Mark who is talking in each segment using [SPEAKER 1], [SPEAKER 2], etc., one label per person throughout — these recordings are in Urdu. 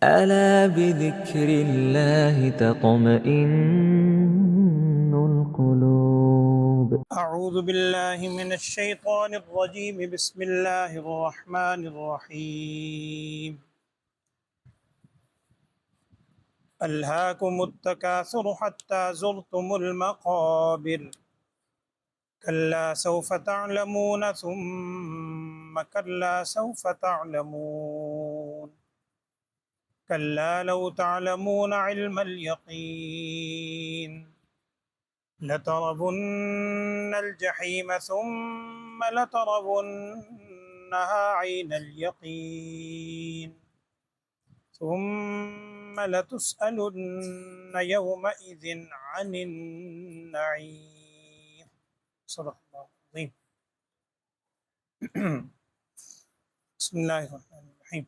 [SPEAKER 1] ألا بذكر الله تطمئن القلوب.
[SPEAKER 2] أعوذ بالله من الشيطان الرجيم. بسم الله الرحمن الرحيم. ألهاكم التكاثر حتى زرتم المقابر كلا سوف تعلمون ثم كلا سوف تعلمون كلا لو تعلمون علم اليقين لترون الجحيم ثم لترونها عين اليقين ثم لتسألن يومئذ عن النعيم. صدق اللہ العظیم. بسم اللہ الرحمن الرحیم.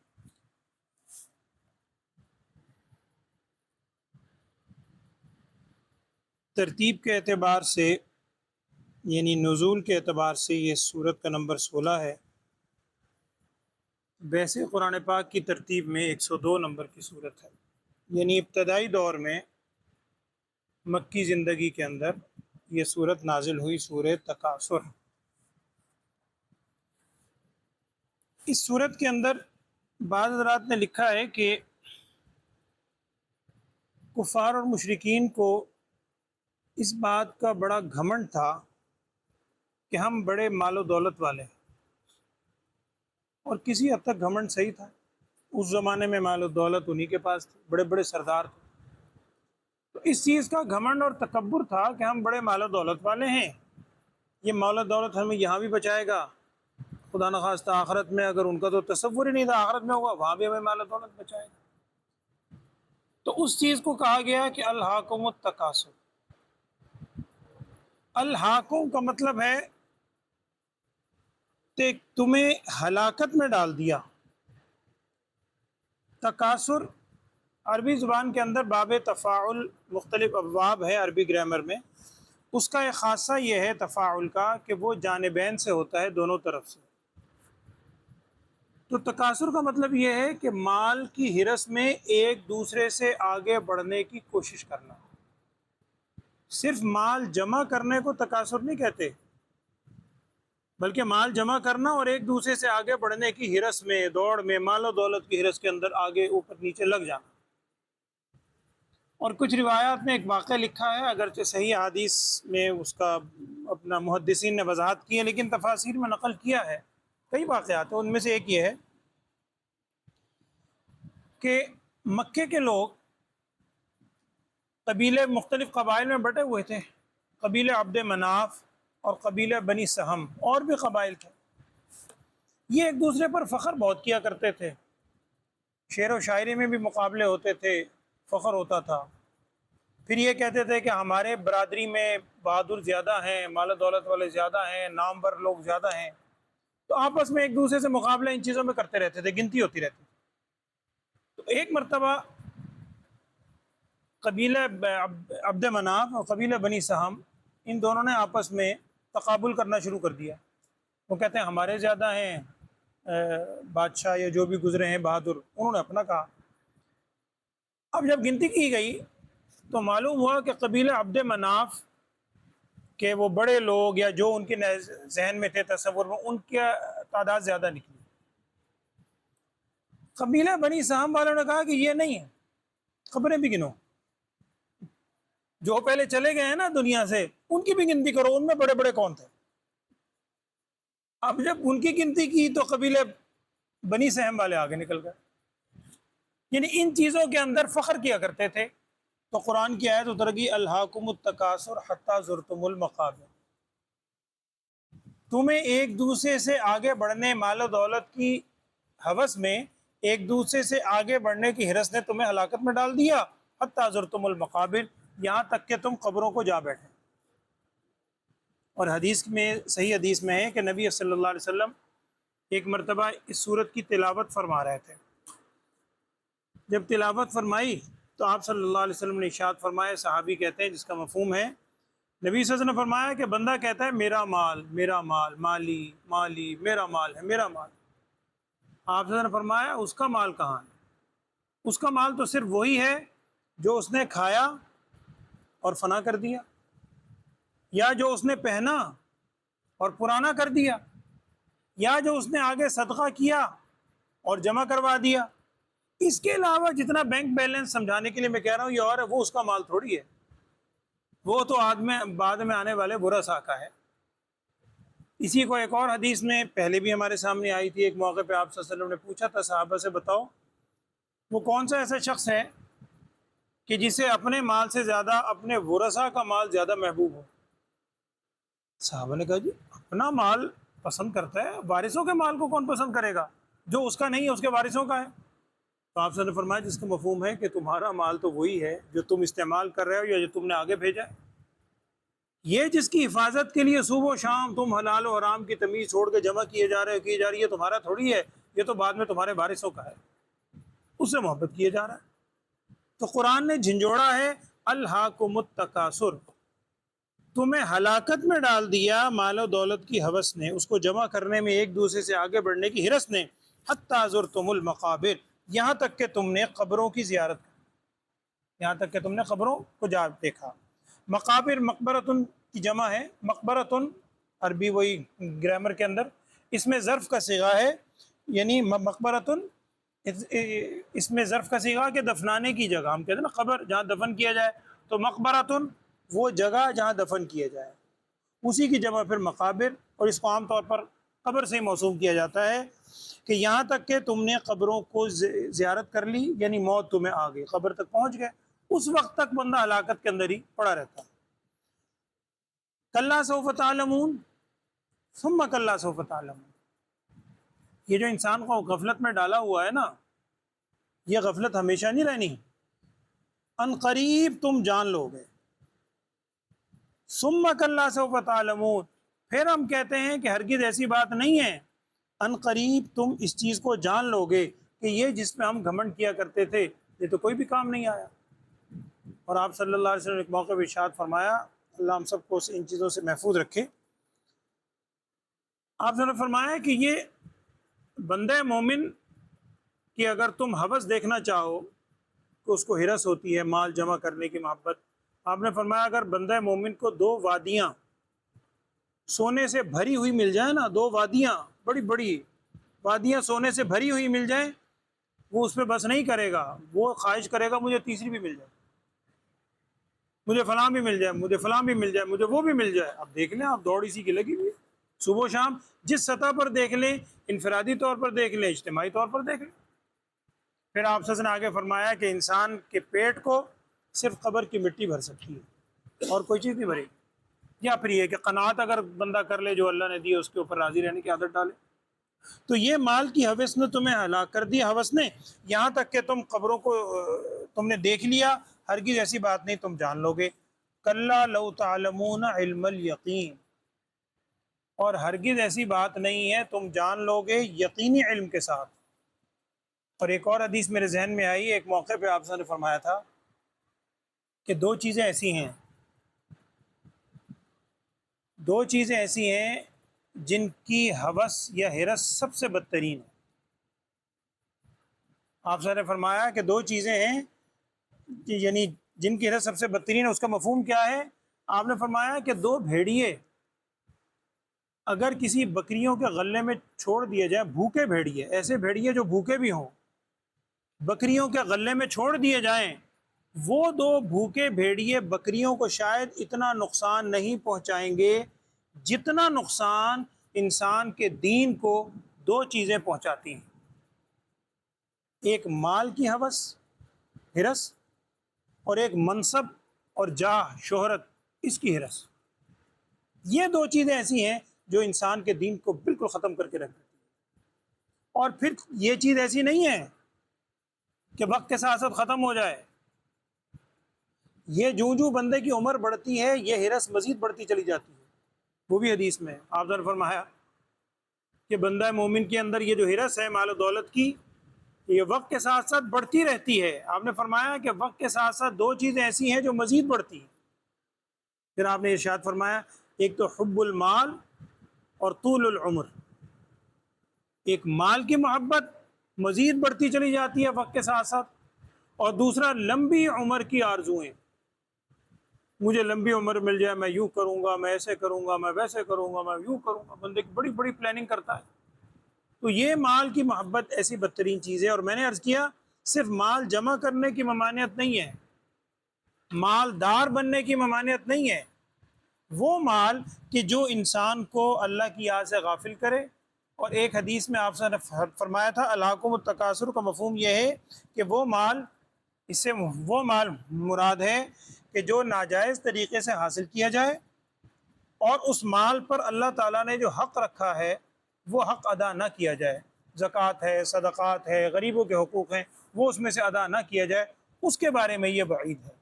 [SPEAKER 2] ترتیب کے اعتبار سے یعنی نزول کے اعتبار سے یہ سورت کا نمبر 16 ہے. ویسے قرآن پاک کی ترتیب میں 102 نمبر کی سورت ہے. یعنی ابتدائی دور میں مکی زندگی کے اندر یہ سورت نازل ہوئی، سورہ تکاثر. اس سورت کے اندر بعض حضرات نے لکھا ہے کہ کفار اور مشرکین کو اس بات کا بڑا گھمنڈ تھا کہ ہم بڑے مال و دولت والے ہیں، اور کسی حد تک گھمنڈ صحیح تھا. اس زمانے میں مال و دولت انہی کے پاس تھی، بڑے بڑے سردار تھے. تو اس چیز کا گھمنڈ اور تکبر تھا کہ ہم بڑے مال و دولت والے ہیں، یہ مال و دولت ہمیں یہاں بھی بچائے گا، خدا نخواستہ آخرت میں، اگر ان کا تو تصور ہی نہیں تھا آخرت میں ہوگا، وہاں بھی ہمیں مال و دولت بچائے گا. تو اس چیز کو کہا گیا کہ الہاکم التکاثر. الہاکم کا مطلب ہے کہ تمہیں ہلاکت میں ڈال دیا. تکاثر عربی زبان کے اندر باب تفاعل، مختلف ابواب ہے عربی گرامر میں. اس کا ایک خاصہ یہ ہے تفاعل کا کہ وہ جانبین سے ہوتا ہے، دونوں طرف سے. تو تکاثر کا مطلب یہ ہے کہ مال کی ہرس میں ایک دوسرے سے آگے بڑھنے کی کوشش کرنا. صرف مال جمع کرنے کو تکاثر نہیں کہتے، بلکہ مال جمع کرنا اور ایک دوسرے سے آگے بڑھنے کی ہرس میں، دوڑ میں، مال و دولت کی ہرس کے اندر آگے اوپر نیچے لگ جانا. اور کچھ روایات میں ایک واقعہ لکھا ہے، اگرچہ صحیح حدیث میں اس کا اپنا محدثین نے وضاحت کی ہے، لیکن تفاسیر میں نقل کیا ہے. کئی واقعات ہیں، ان میں سے ایک یہ ہے کہ مکے کے لوگ قبیلے مختلف قبائل میں بٹے ہوئے تھے. قبیلہ عبد مناف اور قبیلہ بنی سہم اور بھی قبائل تھے. یہ ایک دوسرے پر فخر بہت کیا کرتے تھے، شعر و شاعری میں بھی مقابلے ہوتے تھے، فخر ہوتا تھا. پھر یہ کہتے تھے کہ ہمارے برادری میں بہادر زیادہ ہیں، مال و دولت والے زیادہ ہیں، نامور لوگ زیادہ ہیں. تو آپس میں ایک دوسرے سے مقابلہ ان چیزوں میں کرتے رہتے تھے، گنتی ہوتی رہتی تھی. تو ایک مرتبہ قبیلہ عبد مناف اور قبیلہ بنی سہم، ان دونوں نے آپس میں تقابل کرنا شروع کر دیا. وہ کہتے ہیں ہمارے زیادہ ہیں بادشاہ یا جو بھی گزرے ہیں بہادر، انہوں نے اپنا کہا. اب جب گنتی کی گئی تو معلوم ہوا کہ قبیلہ عبد مناف کہ وہ بڑے لوگ یا جو ان کے ذہن میں تھے، تصور میں، ان کی تعداد زیادہ نکلی. قبیلہ بنی سہم والوں نے کہا کہ یہ نہیں ہے، خبریں بھی گنو، جو پہلے چلے گئے ہیں نا دنیا سے، ان کی بھی گنتی کرو، ان میں بڑے بڑے کون تھے. اب جب ان کی گنتی کی تو قبیلہ بنی سہم والے آگے نکل گئے. یعنی ان چیزوں کے اندر فخر کیا کرتے تھے. تو قرآن کی آیت اتر گئی الہاکم التکاثر حتی زرتم المقابر. تمہیں ایک دوسرے سے آگے بڑھنے، مال و دولت کی ہوس میں ایک دوسرے سے آگے بڑھنے کی ہرس نے تمہیں ہلاکت میں ڈال دیا. حتی زرتم المقابر، یہاں تک کہ تم قبروں کو جا بیٹھے. اور حدیث میں، صحیح حدیث میں ہے کہ نبی صلی اللہ علیہ وسلم ایک مرتبہ اس سورت کی تلاوت فرما رہے تھے. جب تلاوت فرمائی تو آپ صلی اللہ علیہ وسلم نے ارشاد فرمایا، صحابی کہتے ہیں جس کا مفہوم ہے، نبی صلی اللہ علیہ وسلم نے فرمایا کہ بندہ کہتا ہے میرا مال، میرا مال، مالی مالی، میرا مال ہے، میرا مال. آپ صلی اللہ علیہ وسلم نے فرمایا اس کا مال کہاں ہے؟ اس کا مال تو صرف وہی ہے جو اس نے کھایا اور فنا کر دیا، یا جو اس نے پہنا اور پرانا کر دیا، یا جو اس نے آگے صدقہ کیا اور جمع کروا دیا۔ اس کے علاوہ جتنا بینک بیلنس سمجھانے کے لیے میں کہہ رہا ہوں یہ اور ہے، وہ اس کا مال تھوڑی ہے، وہ تو بعد میں آنے والے برا سا کا ہے۔ اسی کو ایک اور حدیث میں پہلے بھی ہمارے سامنے آئی تھی، ایک موقع پہ آپ صلی اللہ علیہ وسلم نے پوچھا تھا صحابہ سے، بتاؤ وہ کون سا ایسا شخص ہے کہ جسے اپنے مال سے زیادہ اپنے ورثاء کا مال زیادہ محبوب ہو؟ صحابہ نے کہا جی اپنا مال پسند کرتا ہے، وارثوں کے مال کو کون پسند کرے گا؟ جو اس کا نہیں ہے اس کے وارثوں کا ہے۔ تو آپ نے فرمایا جس کا مفہوم ہے کہ تمہارا مال تو وہی ہے جو تم استعمال کر رہے ہو یا جو تم نے آگے بھیجا ہے، یہ جس کی حفاظت کے لیے صبح و شام تم حلال و حرام کی تمیز چھوڑ کے جمع کیے جا رہے ہو، کی جا رہی ہے، تمہارا تھوڑی ہے، یہ تو بعد میں تمہارے وارثوں کا ہے، اس سے محبت کیے جا رہا ہے۔ تو قرآن نے جھنجھوڑا ہے الہاکم التکاثر، تمہیں ہلاکت میں ڈال دیا مال و دولت کی ہوس نے، اس کو جمع کرنے میں، ایک دوسرے سے آگے بڑھنے کی ہرس نے، حتی زرتم المقابر، یہاں تک کہ تم نے قبروں کی زیارت کی، یہاں تک کہ تم نے قبروں کو جا دیکھا۔ مقابر مقبرتن کی جمع ہے، مقبرتن عربی وہی گرامر کے اندر اس میں ظرف کا صیغہ ہے، یعنی مقبرتن اس میں ظرف کا صیغہ کہ دفنانے کی جگہ، ہم کہتے ہیں نا قبر جہاں دفن کیا جائے، تو مقبرتن وہ جگہ جہاں دفن کیا جائے، اسی کی جمع پھر مقابر، اور اس کو عام طور پر قبر سے ہی موسوم کیا جاتا ہے کہ یہاں تک کہ تم نے قبروں کو زیارت کر لی، یعنی موت تمہیں آ گئی، قبر تک پہنچ گئے، اس وقت تک بندہ ہلاکت کے اندر ہی پڑا رہتا ہے۔ کلا سوف تعلمون ثم کلا سوف تعلمون، یہ جو انسان کو غفلت میں ڈالا ہوا ہے نا، یہ غفلت ہمیشہ نہیں رہنی، ان قریب تم جان لو گے۔ ثم کلا سوف تعلمون، پھر ہم کہتے ہیں کہ ہرگز ایسی بات نہیں ہے، ان قریب تم اس چیز کو جان لو گے کہ یہ جس میں ہم گھمنڈ کیا کرتے تھے یہ تو کوئی بھی کام نہیں آیا۔ اور آپ صلی اللہ علیہ وسلم نے ایک موقع پہ ارشاد فرمایا، اللہ ہم سب کو ان چیزوں سے محفوظ رکھے، آپ نے فرمایا کہ یہ بندہ مومن کہ اگر تم ہوس دیکھنا چاہو کہ اس کو ہرس ہوتی ہے مال جمع کرنے کی محبت، آپ نے فرمایا اگر بندہ مومن کو دو وادیاں سونے سے بھری ہوئی مل جائیں نا، دو وادیاں بڑی بڑی وادیاں سونے سے بھری ہوئی مل جائیں، وہ اس پہ بس نہیں کرے گا، وہ خواہش کرے گا مجھے تیسری بھی مل جائے، مجھے فلاں بھی مل جائے، مجھے فلاں بھی مل جائے، مجھے وہ بھی مل جائے۔ اب دیکھ لیں آپ، دوڑ اسی کی لگی ہوئی ہے، صبح و شام جس سطح پر دیکھ لیں، انفرادی طور پر دیکھ لیں، اجتماعی طور پر دیکھ لیں۔ پھر آپ نے آگے فرمایا کہ انسان کے پیٹ کو صرف قبر کی مٹی بھر سکتی ہے اور کوئی چیز نہیں بھرے گی، یا پھر یہ کہ قناعت اگر بندہ کر لے جو اللہ نے دی اس کے اوپر راضی رہنے کی عادت ڈالے۔ تو یہ مال کی ہوس نے تمہیں ہلاک کر دیا، ہوس نے، یہاں تک کہ تم قبروں کو تم نے دیکھ لیا، ہرگز ایسی بات نہیں تم جان لو گے۔ کلا لو تعلمون علم الیقین، اور ہرگز ایسی بات نہیں ہے تم جان لو گے یقینی علم کے ساتھ۔ اور ایک اور حدیث میرے ذہن میں آئی، ایک موقع پہ آپ نے فرمایا تھا کہ دو چیزیں ایسی ہیں جن کی ہوس یا ہرس سب سے بدترین ہے۔ آپ نے فرمایا کہ دو چیزیں ہیں یعنی جن کی ہرس سب سے بدترین ہے، اس کا مفہوم کیا ہے؟ آپ نے فرمایا کہ دو بھیڑیے اگر کسی بکریوں کے غلے میں چھوڑ دیے جائیں، بھوکے بھیڑیے، ایسے بھیڑیے جو بھوکے بھی ہوں، بکریوں کے غلے میں چھوڑ دیے جائیں، وہ دو بھوکے بھیڑیے بکریوں کو شاید اتنا نقصان نہیں پہنچائیں گے جتنا نقصان انسان کے دین کو دو چیزیں پہنچاتی ہیں، ایک مال کی ہوس ہرس، اور ایک منصب اور جاہ شہرت اس کی ہرس۔ یہ دو چیزیں ایسی ہیں جو انسان کے دین کو بالکل ختم کر کے رکھ دیتی ہیں۔ اور پھر یہ چیز ایسی نہیں ہے کہ وقت کے ساتھ ساتھ ختم ہو جائے، یہ جو بندے کی عمر بڑھتی ہے یہ ہرس مزید بڑھتی چلی جاتی ہے۔ وہ بھی حدیث میں آپ نے فرمایا کہ بندہ مومن کے اندر یہ جو ہرس ہے مال و دولت کی، یہ وقت کے ساتھ ساتھ بڑھتی رہتی ہے۔ آپ نے فرمایا کہ وقت کے ساتھ ساتھ دو چیزیں ایسی ہیں جو مزید بڑھتی ہیں۔ پھر آپ نے ارشاد فرمایا ایک تو حب المال اور طول العمر، ایک مال کی محبت مزید بڑھتی چلی جاتی ہے وقت کے ساتھ ساتھ، اور دوسرا لمبی عمر کی آرزوئیں، مجھے لمبی عمر مل جائے، میں یوں کروں گا، میں ایسے کروں گا، میں ویسے کروں گا، میں یوں کروں گا، بندے کی بڑی بڑی پلاننگ کرتا ہے۔ تو یہ مال کی محبت ایسی بدترین چیز ہے۔ اور میں نے عرض کیا صرف مال جمع کرنے کی ممانعت نہیں ہے، مالدار بننے کی ممانعت نہیں ہے، وہ مال کہ جو انسان کو اللہ کی یاد سے غافل کرے۔ اور ایک حدیث میں آپ نے فرمایا تھا الہاکم التکاثر کا مفہوم یہ ہے کہ وہ مال، اس سے وہ مال مراد ہے کہ جو ناجائز طریقے سے حاصل کیا جائے اور اس مال پر اللہ تعالیٰ نے جو حق رکھا ہے وہ حق ادا نہ کیا جائے، زکوٰۃ ہے، صدقات ہے، غریبوں کے حقوق ہیں، وہ اس میں سے ادا نہ کیا جائے، اس کے بارے میں یہ وعید ہے۔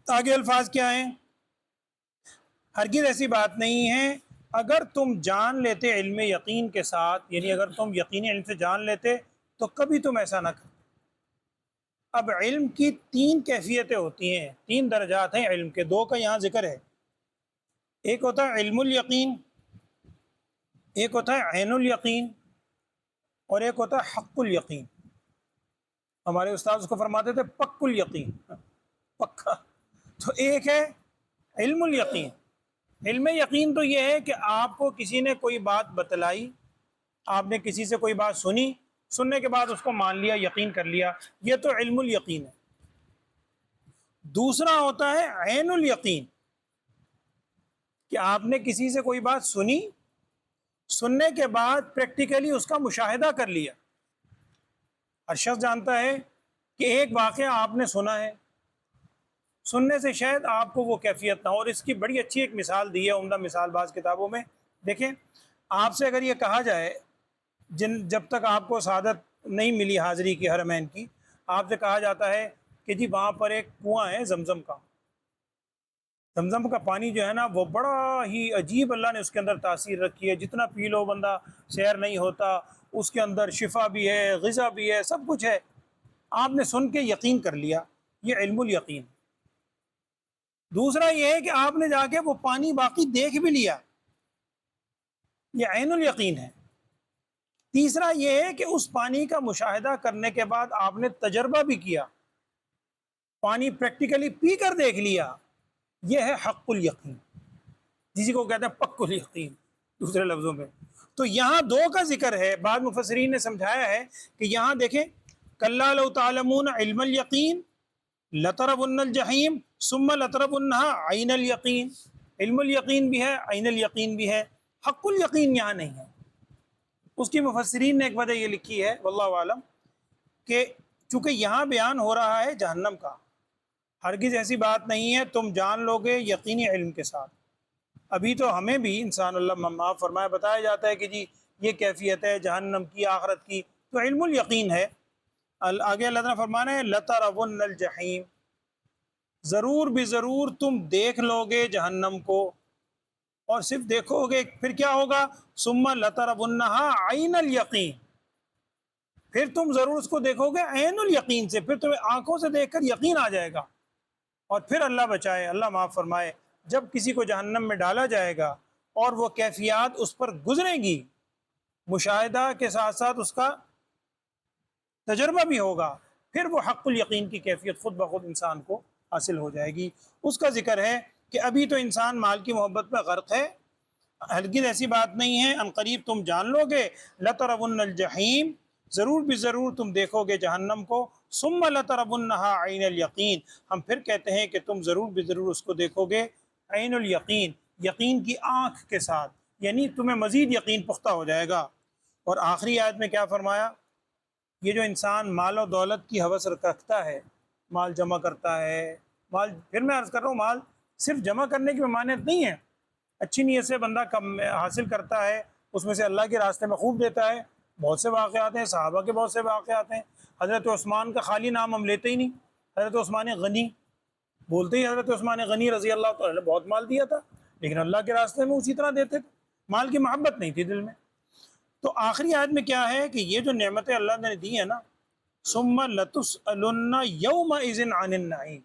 [SPEAKER 2] آگے الفاظ کیا ہیں؟ ہرگز ایسی بات نہیں ہے اگر تم جان لیتے علم یقین کے ساتھ، یعنی اگر تم یقینی علم سے جان لیتے تو کبھی تم ایسا نہ کرتے۔ اب علم کی تین کیفیتیں ہوتی ہیں، تین درجات ہیں علم کے، دو کا یہاں ذکر ہے۔ ایک ہوتا ہے علم الیقین، ایک ہوتا ہے عین الیقین، اور ایک ہوتا ہے حق الیقین۔ ہمارے استاد اس کو فرماتے تھے پک الیقین، پکا۔ تو ایک ہے علم الیقین۔ علم یقین تو یہ ہے کہ آپ کو کسی نے کوئی بات بتلائی، آپ نے کسی سے کوئی بات سنی، سننے کے بعد اس کو مان لیا، یقین کر لیا، یہ تو علم الیقین ہے۔ دوسرا ہوتا ہے عین الیقین، کہ آپ نے کسی سے کوئی بات سنی، سننے کے بعد پریکٹیکلی اس کا مشاہدہ کر لیا۔ ہر شخص جانتا ہے کہ ایک واقعہ آپ نے سنا ہے، سننے سے شاید آپ کو وہ کیفیت نہ ہو، اور اس کی بڑی اچھی ایک مثال دی ہے، عمدہ مثال بعض کتابوں میں۔ دیکھیں آپ سے اگر یہ کہا جائے، جب تک آپ کو سعادت نہیں ملی حاضری کی حرمین کی، آپ سے کہا جاتا ہے کہ جی وہاں پر ایک کنواں ہے زمزم کا، زمزم کا پانی جو ہے نا وہ بڑا ہی عجیب اللہ نے اس کے اندر تاثیر رکھی ہے، جتنا پی لو بندہ سیر نہیں ہوتا، اس کے اندر شفا بھی ہے، غذا بھی ہے، سب کچھ ہے۔ آپ نے سن کے یقین کر لیا، یہ علم الیقین۔ دوسرا یہ ہے کہ آپ نے جا کے وہ پانی باقی دیکھ بھی لیا، یہ عین الیقین ہے۔ تیسرا یہ ہے کہ اس پانی کا مشاہدہ کرنے کے بعد آپ نے تجربہ بھی کیا، پانی پریکٹیکلی پی کر دیکھ لیا، یہ ہے حق الیقین، جسی کو کہتے ہیں پک الیقین دوسرے لفظوں میں۔ تو یہاں دو کا ذکر ہے، بعض مفسرین نے سمجھایا ہے کہ یہاں دیکھیں کلا لو تعلمون علم الیقین لترون الجحیم ثم لترونها عین الیقین۔ علم الیقین بھی ہے، عین الیقین بھی ہے، حق الیقین یہاں نہیں ہے۔ اس کی مفسرین نے ایک وجہ یہ لکھی ہے واللہ عالم کہ چونکہ یہاں بیان ہو رہا ہے جہنم کا، ہرگز ایسی بات نہیں ہے تم جان لو گے یقینی علم کے ساتھ۔ ابھی تو ہمیں بھی انسان اللہ معاف فرمائے بتایا جاتا ہے کہ جی یہ کیفیت ہے جہنم کی، آخرت کی، تو علم الیقین ہے۔ آگے اللہ تعالیٰ فرمانا ہے لترون الجحیم، ضرور بھی ضرور تم دیکھ لو گے جہنم کو، اور صرف دیکھو گے پھر کیا ہوگا، ثم لترونها عین الیقین، پھر تم ضرور اس کو دیکھو گے عین الیقین سے، پھر تمہیں آنکھوں سے دیکھ کر یقین آ جائے گا۔ اور پھر اللہ بچائے، اللہ معاف فرمائے، جب کسی کو جہنم میں ڈالا جائے گا اور وہ کیفیات اس پر گزریں گی، مشاہدہ کے ساتھ ساتھ اس کا تجربہ بھی ہوگا، پھر وہ حق الیقین کی کیفیت خود بخود انسان کو حاصل ہو جائے گی۔ اس کا ذکر ہے کہ ابھی تو انسان مال کی محبت میں غرق ہے، ہرگز ایسی بات نہیں ہے، ان قریب تم جان لو گے لترون الجحیم، ضرور بھی ضرور تم دیکھو گے جہنم کو، ثم لترونها عین الیقین، ہم پھر کہتے ہیں کہ تم ضرور بھی ضرور اس کو دیکھو گے عین الیقین، یقین کی آنکھ کے ساتھ، یعنی تمہیں مزید یقین پختہ ہو جائے گا۔ اور آخری آیت میں کیا فرمایا، یہ جو انسان مال و دولت کی ہوس رکھتا ہے، مال جمع کرتا ہے، مال، پھر میں عرض کر رہا ہوں مال صرف جمع کرنے کی ممانعت نہیں ہے، اچھی نیت سے بندہ کم حاصل کرتا ہے، اس میں سے اللہ کے راستے میں خوب دیتا ہے۔ بہت سے واقعات ہیں، صحابہ کے بہت سے واقعات ہیں، حضرت عثمان کا خالی نام ہم لیتے ہی نہیں، حضرت عثمان غنی، بولتے ہی حضرت عثمان غنی رضی اللہ تعالیٰ نے بہت مال دیا تھا، لیکن اللہ کے راستے میں اسی طرح دیتے تھے، مال کی محبت نہیں تھی دل میں۔ تو آخری آیت میں کیا ہے کہ یہ جو نعمتیں اللہ نے دی ہیں نا، ثم لتسألن یومئذ عن النعیم،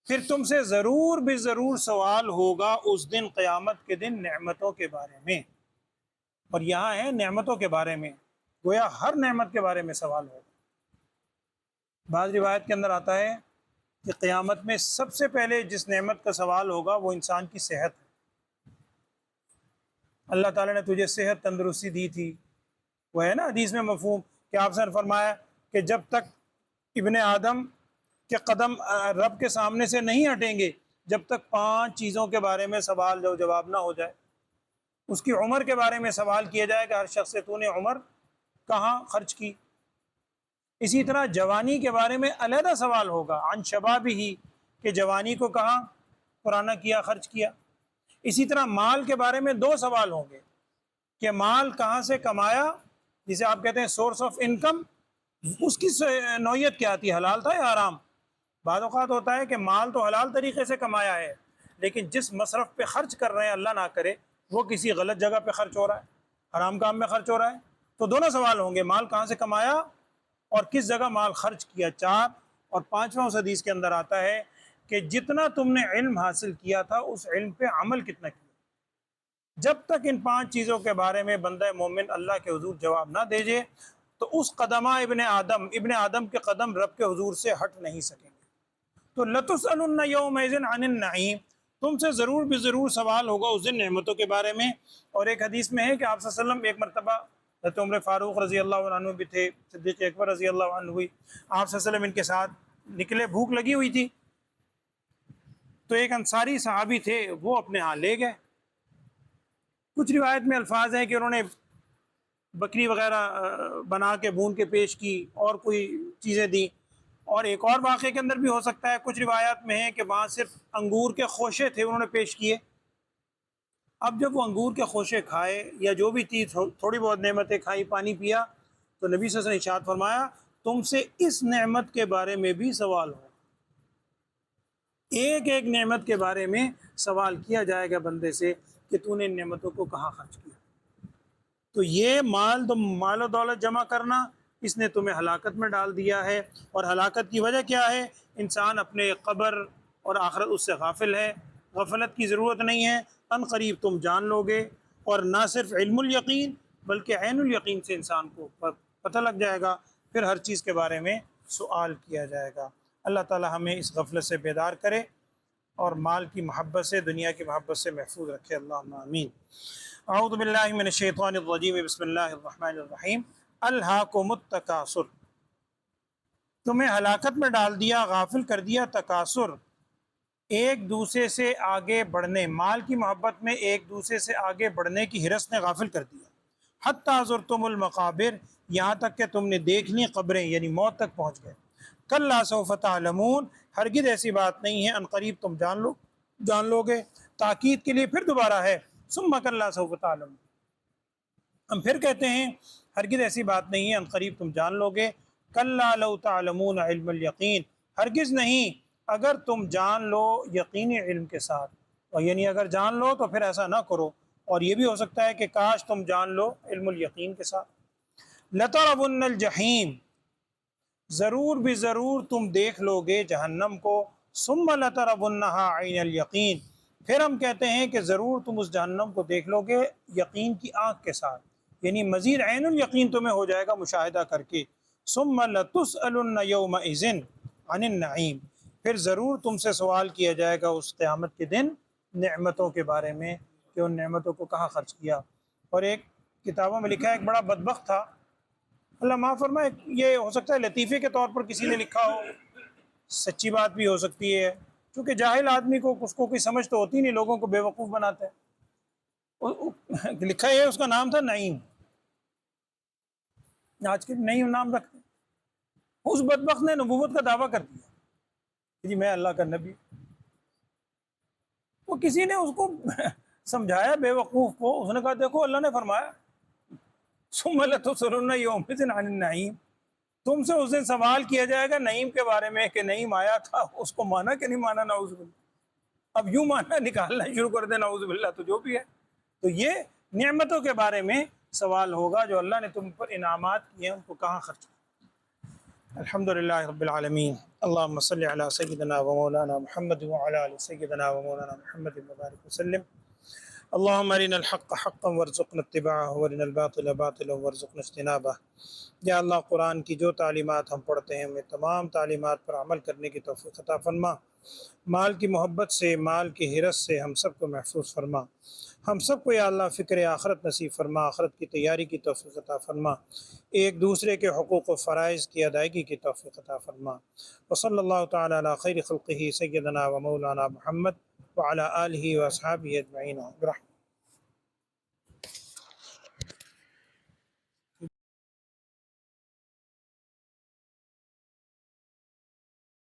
[SPEAKER 2] پھر تم سے ضرور بھی ضرور سوال ہوگا اس دن، قیامت کے دن، نعمتوں کے بارے میں۔ اور یہاں ہے نعمتوں کے بارے میں، گویا ہر نعمت کے بارے میں سوال ہوگا۔ بعض روایت کے اندر آتا ہے کہ قیامت میں سب سے پہلے جس نعمت کا سوال ہوگا وہ انسان کی صحت ہے۔ اللہ تعالیٰ نے تجھے صحت تندرستی دی تھی، وہ ہے نا حدیث میں مفہوم کہ آپ سے نے فرمایا کہ جب تک ابن آدم کے قدم رب کے سامنے سے نہیں ہٹیں گے جب تک 5 چیزوں کے بارے میں سوال جواب نہ ہو جائے۔ اس کی عمر کے بارے میں سوال کیا جائے کہ ہر شخص سے تو نے عمر کہاں خرچ کی۔ اسی طرح جوانی کے بارے میں علیحدہ سوال ہوگا، عن شبابہ ہی، کہ جوانی کو کہاں پرانا کیا، خرچ کیا۔ اسی طرح مال کے بارے میں 2 سوال ہوں گے کہ مال کہاں سے کمایا، جسے آپ کہتے ہیں سورس آف انکم، اس کی نوعیت کیا تھی، حلال تھا یا حرام۔ بعض اوقات ہوتا ہے کہ مال تو حلال طریقے سے کمایا ہے لیکن جس مصرف پہ خرچ کر رہے ہیں اللہ نہ کرے وہ کسی غلط جگہ پہ خرچ ہو رہا ہے، حرام کام میں خرچ ہو رہا ہے۔ تو دونوں سوال ہوں گے، مال کہاں سے کمایا اور کس جگہ مال خرچ کیا۔ 4 اور 5واں اس حدیث کے اندر آتا ہے کہ جتنا تم نے علم حاصل کیا تھا اس علم پہ عمل کتنا کیا۔ جب تک ان 5 چیزوں کے بارے میں بندہ مومن اللہ کے حضور جواب نہ دے جے تو اس قدمہ ابن آدم کے قدم رب کے حضور سے ہٹ نہیں سکیں گے۔ تو لَتُسْأَلُنَّ يَوْمَئِذٍ عَنِ النَّعِيمِ، تم سے ضرور بھی ضرور سوال ہوگا اس دن نعمتوں کے بارے میں۔ اور ایک حدیث میں ہے کہ آپ صلی اللہ علیہ وسلم ایک مرتبہ، حضرت عمر فاروق رضی اللہ عنہ بھی تھے، صدیق اکبر رضی اللہ عنہ ہوئی، آپ صلی اللہ علیہ وسلم ان کے ساتھ نکلے، بھوک لگی ہوئی تھی، تو ایک انصاری صحابی تھے وہ اپنے ہاں لے گئے۔ کچھ روایت میں الفاظ ہیں کہ انہوں نے بکری وغیرہ بنا کے بھون کے پیش کی اور کوئی چیزیں دیں، اور ایک اور واقعے کے اندر بھی ہو سکتا ہے، کچھ روایات میں ہے کہ وہاں صرف انگور کے خوشے تھے انہوں نے پیش کیے۔ اب جب وہ انگور کے خوشے کھائے یا جو بھی تھی، تھوڑی بہت نعمتیں کھائی، پانی پیا، تو نبی صلی اللہ علیہ وسلم نے ارشاد فرمایا تم سے اس نعمت کے بارے میں بھی سوال ہو، ایک ایک نعمت کے بارے میں سوال کیا جائے گا بندے سے کہ تو نے ان نعمتوں کو کہاں خرچ کیا۔ تو یہ مال و دولت جمع کرنا اس نے تمہیں ہلاکت میں ڈال دیا ہے، اور ہلاکت کی وجہ کیا ہے؟ انسان اپنے قبر اور آخرت اس سے غافل ہے۔ غفلت کی ضرورت نہیں ہے، ان قریب تم جان لو گے، اور نہ صرف علم الیقین بلکہ عین الیقین سے انسان کو پتہ لگ جائے گا، پھر ہر چیز کے بارے میں سوال کیا جائے گا۔ اللہ تعالی ہمیں اس غفلت سے بیدار کرے اور مال کی محبت سے، دنیا کی محبت سے محفوظ رکھے، اللہم آمین۔ اعوذ باللہ من الشیطان الرجیم، بسم اللہ الرحمن الرحیم۔ الہاکم التکاثر، تمہیں ہلاکت میں ڈال دیا، غافل کر دیا تکاثر، ایک دوسرے سے آگے بڑھنے، مال کی محبت میں ایک دوسرے سے آگے بڑھنے کی ہرس نے غافل کر دیا۔ حتی زرتم المقابر، یہاں تک کہ تم نے دیکھ لی قبریں، یعنی موت تک پہنچ گئے۔ کلا سوف تعلمون، ہرگز ایسی بات نہیں ہے، ان قریب تم جان لو گے۔ تاکید کے لیے پھر دوبارہ ہے، ثم کلا سوف تعلمون، ہم پھر کہتے ہیں ہرگز ایسی بات نہیں ہے، ان قریب تم جان لو گے۔ کلا لو تعلمون علم الیقین، ہرگز نہیں اگر تم جان لو یقینی علم کے ساتھ، اور یعنی اگر جان لو تو پھر ایسا نہ کرو، اور یہ بھی ہو سکتا ہے کہ کاش تم جان لو علم الیقین کے ساتھ۔ لترون الجحیم، ضرور بھی ضرور تم دیکھ لو گے جہنم کو، ثم لترونہا عین الیقین، پھر ہم کہتے ہیں کہ ضرور تم اس جہنم کو دیکھ لو گے یقین کی آنکھ کے ساتھ، یعنی مزید عین الیقین تمہیں ہو جائے گا مشاہدہ کر کے۔ ثم لتسألن یومئذ عن النعیم، پھر ضرور تم سے سوال کیا جائے گا اس قیامت کے دن نعمتوں کے بارے میں کہ ان نعمتوں کو کہاں خرچ کیا۔ اور ایک کتابوں میں لکھا ہے ایک بڑا بدبخت تھا، اللہ معاف فرمائے، یہ ہو سکتا ہے لطیفے کے طور پر کسی نے لکھا ہو، سچی بات بھی ہو سکتی ہے، کیونکہ جاہل آدمی کو اس کو کوئی سمجھ تو ہوتی نہیں، لوگوں کو بے وقوف بناتے ہیں۔ لکھا ہے اس کا نام تھا نعیم، آج کے نعیم نام رکھتے ہیں۔ اس بدبخت نے نبوت کا دعویٰ کر دیا کہ جی میں اللہ کا نبی، وہ کسی نے اس کو سمجھایا بے وقوف کو، اس نے کہا دیکھو اللہ نے فرمایا ثم لتسألن یومئذ عن النعیم، تم سے اس دن سوال کیا جائے گا نعیم کے بارے میں کہ نعیم آیا تھا، اس کو مانا کہ نہیں مانا، نعوذ باللہ، اب یوں مانا نکالنا شروع کر دے، نعوذ باللہ، تو جو بھی ہے۔ تو یہ نعمتوں کے بارے میں سوال ہوگا جو اللہ نے تم پر انعامات کیے ہیں ان کو کہاں خرچ کیا۔ الحمدللہ رب العالمین، اللہم صلی علی سیدنا و مولانا محمد وعلی آل سیدنا و مولانا محمد وبارک وسلم۔ اللهم ارنا الحق حقا وارزقنا اتباعه وارنا الباطل باطلا وارزقنا اجتنابه۔ یا اللہ قرآن کی جو تعلیمات ہم پڑھتے ہیں ہمیں تمام تعلیمات پر عمل کرنے کی توفیق عطا فرما۔ مال کی محبت سے، مال کی حرص سے ہم سب کو محفوظ فرما۔ ہم سب کو یا اللہ فکر آخرت نصیب فرما، آخرت کی تیاری کی توفیق عطا فرما، ایک دوسرے کے حقوق و فرائض کی ادائیگی کی توفیق عطا فرما۔ وصلی اللہ تعالی علی خیر خلقہ سیدنا و مولانا محمد وعلی آلہ و اصحابہ اجمعین برحمتہ۔